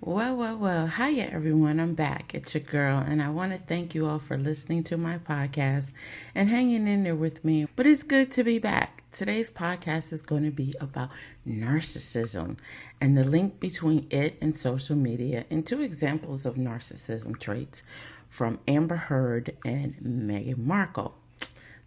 Well. Hiya, everyone. I'm back. It's your girl, and I want to thank you all for listening to my podcast and hanging in there with me. But it's good to be back. Today's podcast is going to be about narcissism and the link between it and social media, and two examples of narcissism traits from Amber Heard and Meghan Markle.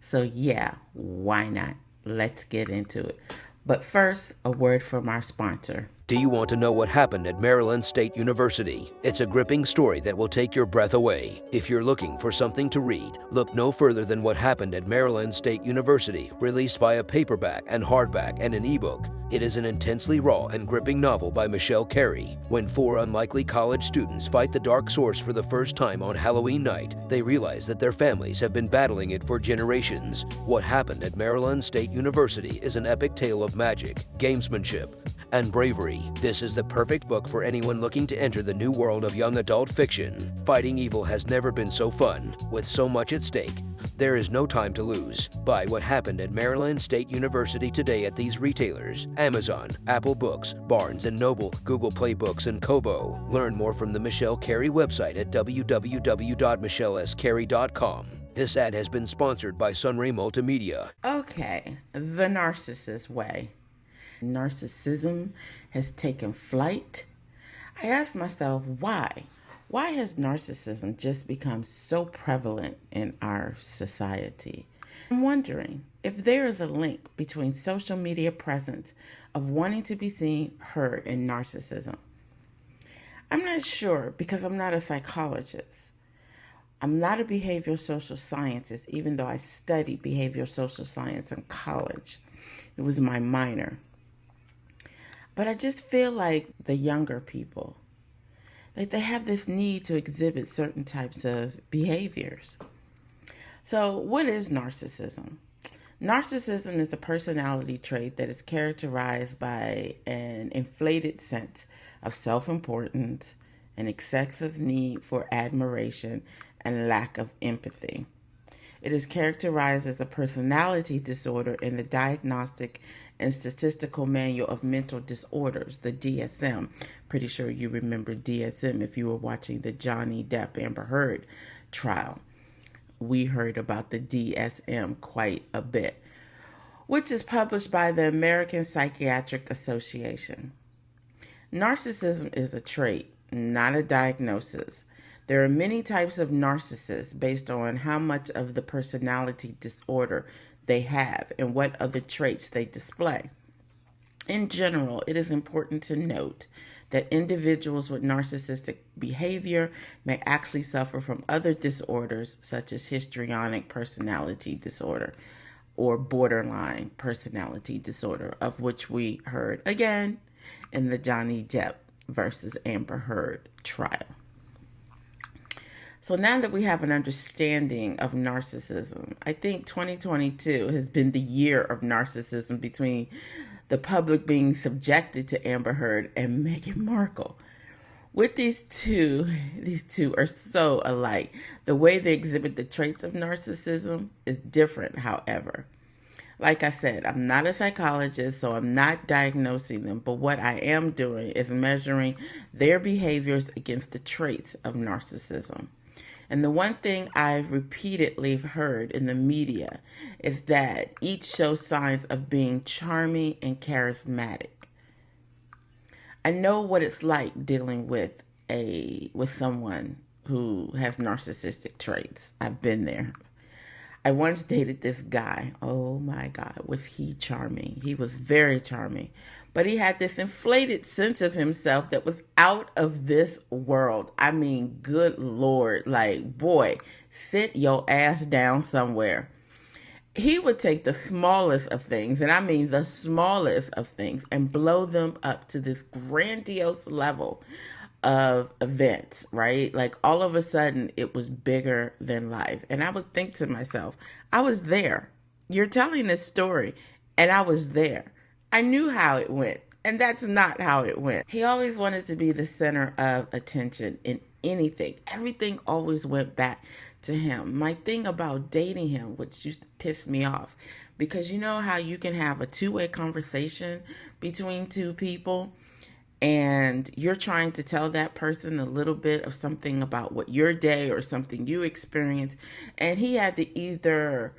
So, yeah, why not? Let's get into it. But first, a word from our sponsor. Do you want to know what happened at Maryland State University? It's a gripping story that will take your breath away. If you're looking for something to read, look no further than What Happened at Maryland State University, released via paperback and hardback and an ebook. It is an intensely raw and gripping novel by Michelle Carey. When four unlikely college students fight the dark source for the first time on Halloween night, they realize that their families have been battling it for generations. What Happened at Maryland State University is an epic tale of magic, gamesmanship, and bravery. This is the perfect book for anyone looking to enter the new world of young adult fiction. Fighting evil has never been so fun. With so much at stake, there is no time to lose. Buy What Happened at Maryland State University today at these retailers: Amazon, Apple Books, Barnes & Noble, Google Play Books, and Kobo. Learn more from the Michelle Carey website at www.michellescarey.com. This ad has been sponsored by Sunray Multimedia. Okay, the narcissist way. Narcissism has taken flight. I asked myself, why? Why has narcissism just become so prevalent in our society? I'm wondering if there is a link between social media presence of wanting to be seen, heard, and narcissism. I'm not sure because I'm not a psychologist. I'm not a behavioral social scientist, even though I studied behavioral social science in college. It was my minor. But I just feel like the younger people, like they have this need to exhibit certain types of behaviors. So what is narcissism? Narcissism is a personality trait that is characterized by an inflated sense of self-importance, an excessive need for admiration, and lack of empathy. It is characterized as a personality disorder in the Diagnostic and Statistical Manual of Mental Disorders, the DSM. Pretty sure you remember DSM if you were watching the Johnny Depp Amber Heard trial. We heard about the DSM quite a bit, which is published by the American Psychiatric Association. Narcissism is a trait, not a diagnosis. There are many types of narcissists based on how much of the personality disorder they have and what other traits they display. In general, it is important to note that individuals with narcissistic behavior may actually suffer from other disorders such as histrionic personality disorder or borderline personality disorder, of which we heard again in the Johnny Depp versus Amber Heard trial. So now that we have an understanding of narcissism, I think 2022 has been the year of narcissism between the public being subjected to Amber Heard and Meghan Markle. With these two are so alike. The way they exhibit the traits of narcissism is different, however. Like I said, I'm not a psychologist, so I'm not diagnosing them, but what I am doing is measuring their behaviors against the traits of narcissism. And the one thing I've repeatedly heard in the media is that each shows signs of being charming and charismatic. I know what it's like dealing with someone who has narcissistic traits. I've been there. I once dated this guy. Oh my God, was he charming? He was very charming. But he had this inflated sense of himself that was out of this world. I mean, good Lord, like, boy, sit your ass down somewhere. He would take the smallest of things, and I mean the smallest of things, and blow them up to this grandiose level of events, right? Like all of a sudden it was bigger than life. And I would think to myself, I was there. You're telling this story and I was there. I knew how it went, and that's not how it went. He always wanted to be the center of attention in anything. Everything always went back to him. My thing about dating him, which used to piss me off, because you know how you can have a two-way conversation between two people and you're trying to tell that person a little bit of something about what your day or something you experienced, and he had to either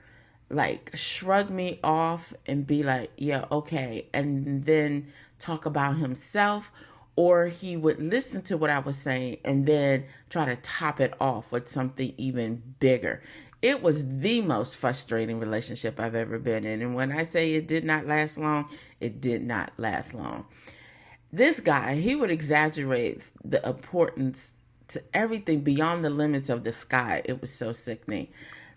like shrug me off and be like, yeah, okay, and then talk about himself, or he would listen to what I was saying and then try to top it off with something even bigger. It was the most frustrating relationship I've ever been in. And when I say it did not last long, it did not last long. This guy, he would exaggerate the importance to everything beyond the limits of the sky. It was so sickening.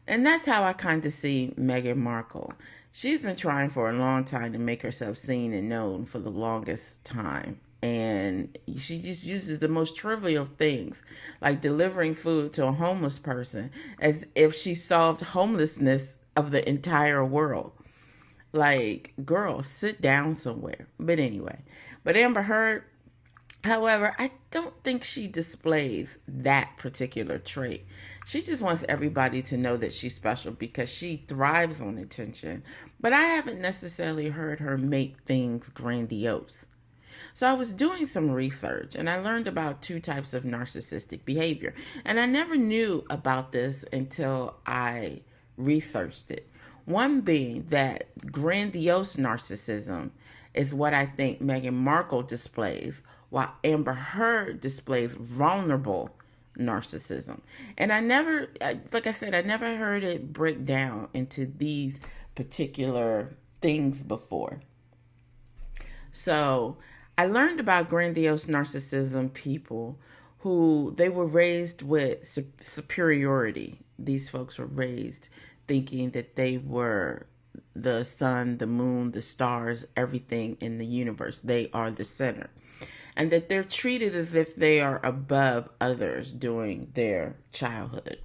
And that's how I kind of see Meghan Markle. She's been trying for a long time to make herself seen and known for the longest time. And she just uses the most trivial things, like delivering food to a homeless person, as if she solved homelessness of the entire world. Like, girl, sit down somewhere. But anyway, but Amber Heard, however, I don't think she displays that particular trait. She just wants everybody to know that she's special because she thrives on attention. But I haven't necessarily heard her make things grandiose. So I was doing some research and I learned about two types of narcissistic behavior. And I never knew about this until I researched it. One being that grandiose narcissism is what I think Meghan Markle displays, while Amber Heard displays vulnerable narcissism. And I never, like I said, I never heard it break down into these particular things before. So I learned about grandiose narcissism people who they were raised with superiority. These folks were raised thinking that they were the sun, the moon, the stars, everything in the universe. They are the center. And that they're treated as if they are above others during their childhood.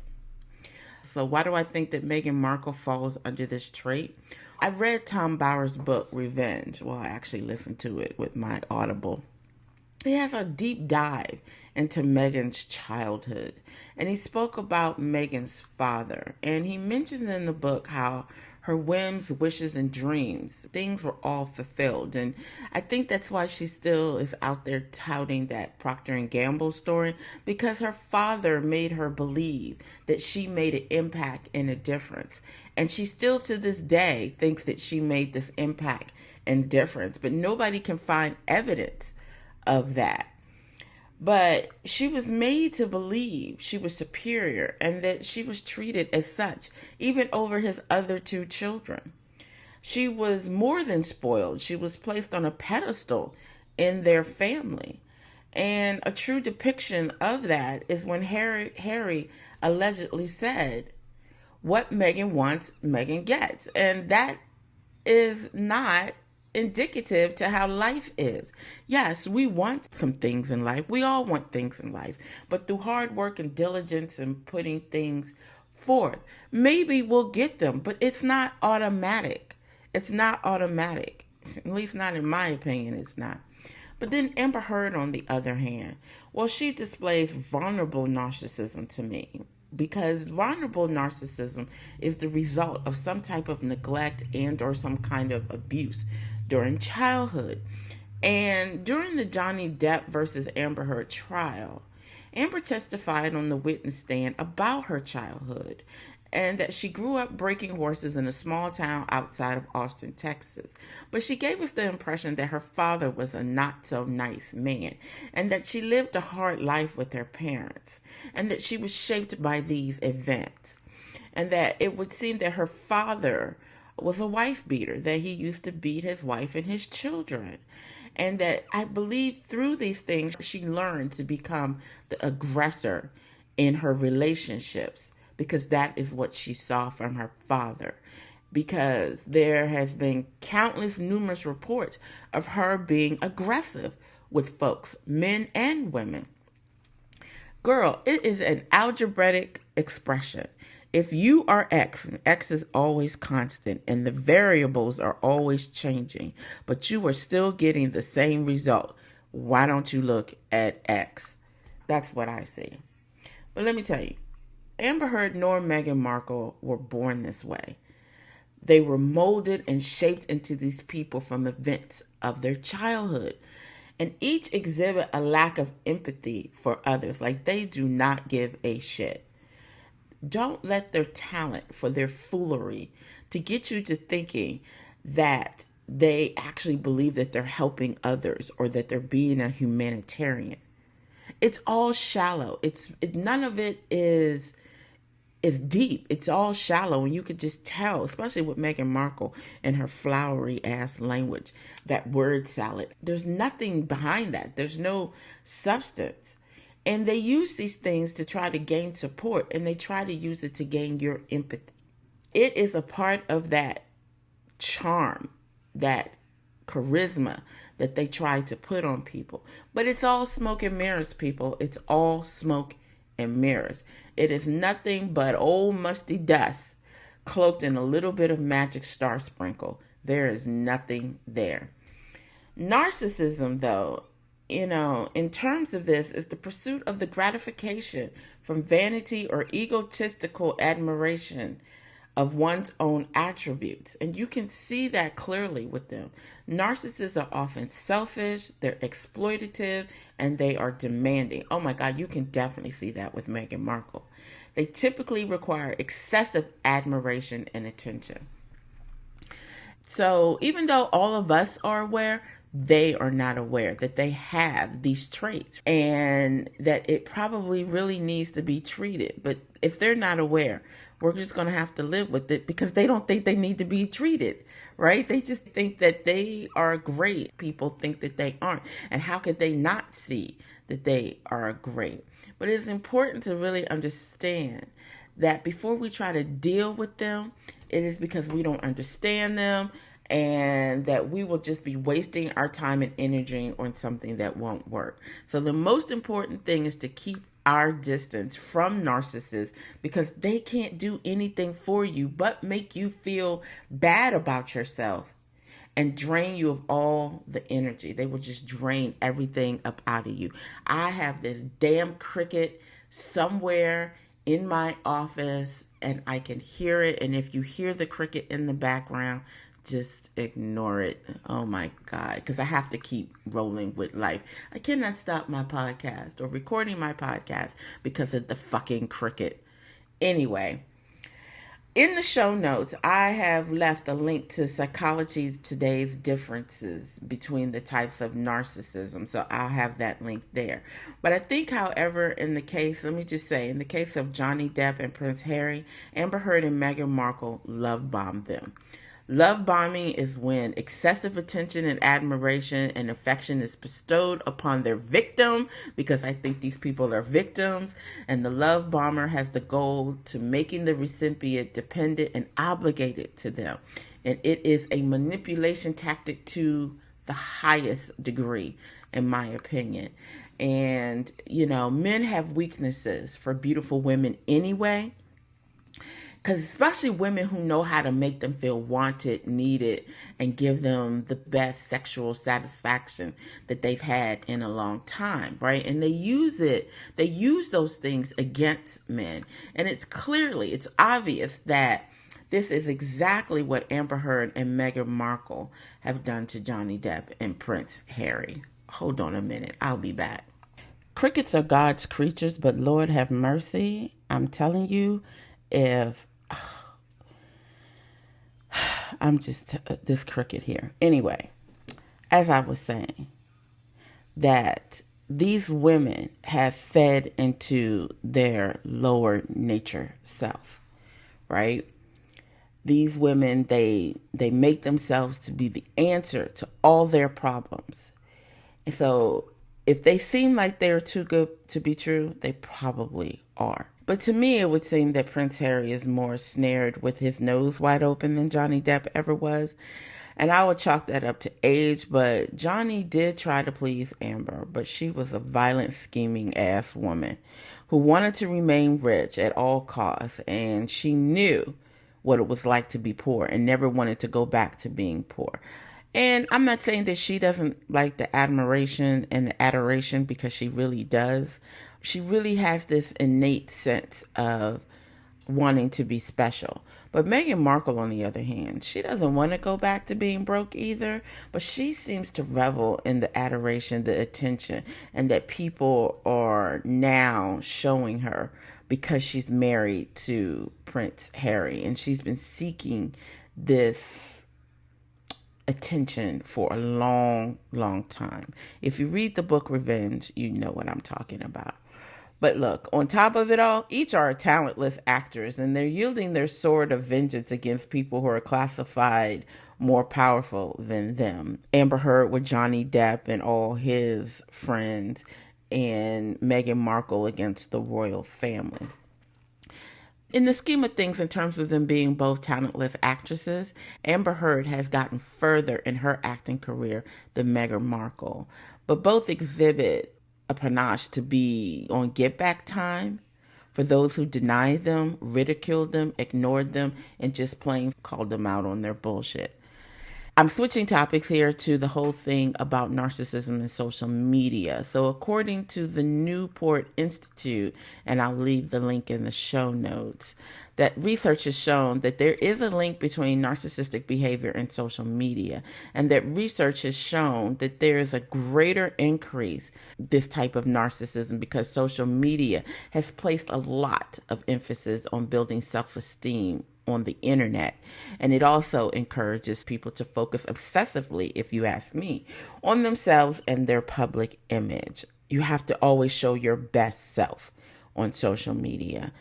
So why do I think that Meghan Markle falls under this trait? I read Tom Bauer's book, Revenge. Well, I actually listened to it with my Audible. He has a deep dive into Meghan's childhood. And he spoke about Meghan's father. And he mentions in the book how her whims, wishes, and dreams, things were all fulfilled. And I think that's why she still is out there touting that Procter & Gamble story, because her father made her believe that she made an impact and a difference. And she still to this day thinks that she made this impact and difference, but nobody can find evidence of that. But she was made to believe she was superior and that she was treated as such, even over his other two children. She was more than spoiled. She was placed on a pedestal in their family. And a true depiction of that is when Harry allegedly said, "What Meghan wants, Meghan gets." And that is not indicative to how life is. Yes, we want some things in life. We all want things in life. But through hard work and diligence and putting things forth, maybe we'll get them. But it's not automatic. It's not automatic. At least not in my opinion, it's not. But then Amber Heard, on the other hand, well, she displays vulnerable narcissism to me. Because vulnerable narcissism is the result of some type of neglect and or some kind of abuse during childhood. And during the Johnny Depp versus Amber Heard trial, Amber testified on the witness stand about her childhood and that she grew up breaking horses in a small town outside of Austin, Texas. But she gave us the impression that her father was a not-so-nice man and that she lived a hard life with her parents and that she was shaped by these events and that it would seem that her father was a wife beater, that he used to beat his wife and his children. And that I believe through these things, she learned to become the aggressor in her relationships because that is what she saw from her father. Because there has been countless, numerous reports of her being aggressive with folks, men and women. Girl, it is an algebraic expression. If you are X, and X is always constant, and the variables are always changing, but you are still getting the same result, why don't you look at X? That's what I see. But let me tell you, Amber Heard nor Meghan Markle were born this way. They were molded and shaped into these people from events of their childhood. and each exhibit a lack of empathy for others. Like, they do not give a shit. Don't let their talent for their foolery to get you to thinking that they actually believe that they're helping others or that they're being a humanitarian. It's all shallow. None of it is deep. It's all shallow, and you could just tell, especially with Meghan Markle and her flowery ass language, that word salad. There's nothing behind that. There's no substance. And they use these things to try to gain support, and they try to use it to gain your empathy. It is a part of that charm, that charisma that they try to put on people. But it's all smoke and mirrors, people. It's all smoke and mirrors. It is nothing but old musty dust cloaked in a little bit of magic star sprinkle. There is nothing there. Narcissism, though, in terms of this, is the pursuit of the gratification from vanity or egotistical admiration of one's own attributes. And you can see that clearly with them. Narcissists are often selfish, they're exploitative, and they are demanding. Oh my God, you can definitely see that with Meghan Markle. They typically require excessive admiration and attention. So even though all of us are aware, they are not aware that they have these traits and that it probably really needs to be treated. But if they're not aware, we're just going to have to live with it because they don't think they need to be treated, right? They just think that they are great. People think that they aren't. And how could they not see that they are great? But it's important to really understand that before we try to deal with them, it is because we don't understand them, and that we will just be wasting our time and energy on something that won't work. So the most important thing is to keep our distance from narcissists, because they can't do anything for you but make you feel bad about yourself and drain you of all the energy. They will just drain everything up out of you. I have this damn cricket somewhere in my office and I can hear it. And if you hear the cricket in the background, just ignore it. Oh my God. Because I have to keep rolling with life. I cannot stop my podcast or recording my podcast because of the fucking cricket. Anyway, in the show notes, I have left a link to Psychology Today's differences between the types of narcissism. So I'll have that link there. But I think, however, in the case of Johnny Depp and Prince Harry, Amber Heard and Meghan Markle love bombed them. Love bombing is when excessive attention and admiration and affection is bestowed upon their victim, because I think these people are victims, and the love bomber has the goal to making the recipient dependent and obligated to them. And it is a manipulation tactic to the highest degree, in my opinion. And, men have weaknesses for beautiful women anyway. Because especially women who know how to make them feel wanted, needed, and give them the best sexual satisfaction that they've had in a long time, right? And they use those things against men. And it's obvious that this is exactly what Amber Heard and Meghan Markle have done to Johnny Depp and Prince Harry. Hold on a minute. I'll be back. Crickets are God's creatures, but Lord have mercy. I'm telling you, this cricket here. Anyway, as I was saying, that these women have fed into their lower nature self, right? These women, they make themselves to be the answer to all their problems. And so if they seem like they're too good to be true, they probably are. But to me, it would seem that Prince Harry is more snared with his nose wide open than Johnny Depp ever was. And I would chalk that up to age, but Johnny did try to please Amber, but she was a violent, scheming ass woman who wanted to remain rich at all costs, and she knew what it was like to be poor and never wanted to go back to being poor. And I'm not saying that she doesn't like the admiration and the adoration, because she really does. She really has this innate sense of wanting to be special. But Meghan Markle, on the other hand, she doesn't want to go back to being broke either, but she seems to revel in the adoration, the attention, and that people are now showing her because she's married to Prince Harry, and she's been seeking this attention for a long, long time. If you read the book Revenge, you know what I'm talking about. But look, on top of it all, each are talentless actors, and they're yielding their sword of vengeance against people who are classified more powerful than them. Amber Heard with Johnny Depp and all his friends, and Meghan Markle against the royal family. In the scheme of things, in terms of them being both talentless actresses, Amber Heard has gotten further in her acting career than Meghan Markle. But both exhibit a panache to be on get back time for those who denied them, ridiculed them, ignored them, and just plain called them out on their bullshit. I'm switching topics here to the whole thing about narcissism and social media. So according to the Newport Institute, and I'll leave the link in the show notes, that research has shown that there is a link between narcissistic behavior and social media, and that research has shown that there is a greater increase this type of narcissism because social media has placed a lot of emphasis on building self-esteem on the internet. And it also encourages people to focus obsessively, if you ask me, on themselves and their public image. You have to always show your best self on social media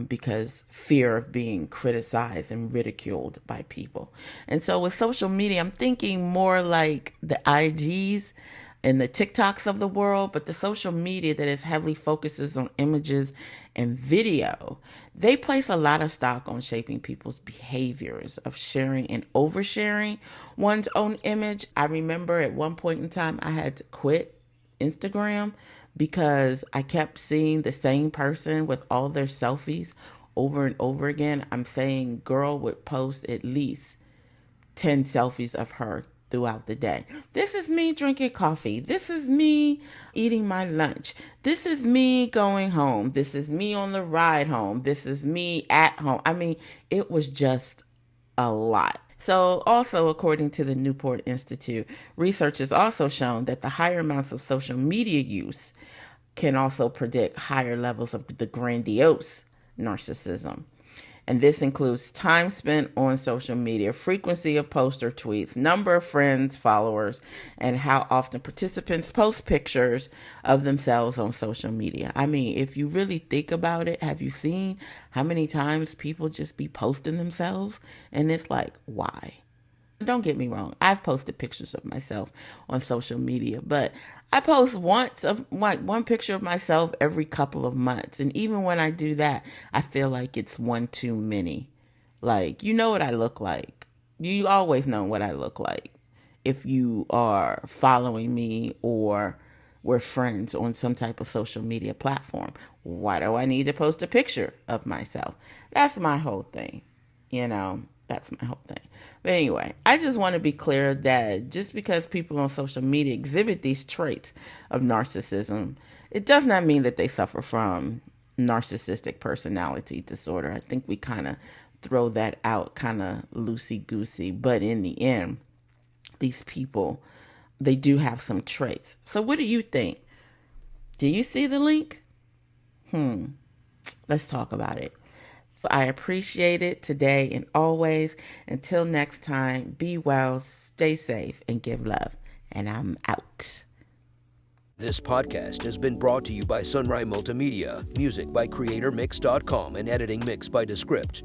because fear of being criticized and ridiculed by people. And so with social media, I'm thinking more like the IGs and the TikToks of the world, but the social media that is heavily focuses on images and video. They place a lot of stock on shaping people's behaviors of sharing and oversharing one's own image. I remember at one point in time, I had to quit Instagram because I kept seeing the same person with all their selfies over and over again. I'm saying girl would post at least 10 selfies of her throughout the day. This is me drinking coffee. This is me eating my lunch. This is me going home. This is me on the ride home. This is me at home. I mean, it was just a lot. So also, according to the Newport Institute, research has also shown that the higher amounts of social media use can also predict higher levels of the grandiose narcissism. And this includes time spent on social media, frequency of posts or tweets, number of friends, followers, and how often participants post pictures of themselves on social media. I mean, if you really think about it, have you seen how many times people just be posting themselves? And it's like, why? Don't get me wrong. I've posted pictures of myself on social media, but I post one picture of myself every couple of months. And even when I do that, I feel like it's one too many. Like, you know what I look like. You always know what I look like if you are following me or we're friends on some type of social media platform. Why do I need to post a picture of myself? That's my whole thing. That's my whole thing. But anyway, I just want to be clear that just because people on social media exhibit these traits of narcissism, it does not mean that they suffer from narcissistic personality disorder. I think we kind of throw that out kind of loosey-goosey. But in the end, these people, they do have some traits. So what do you think? Do you see the link? Let's talk about it. I appreciate it today and always. Until next time, be well, stay safe, and give love. And I'm out. This podcast has been brought to you by Sunrise Multimedia. Music by CreatorMix.com and editing mixed by Descript.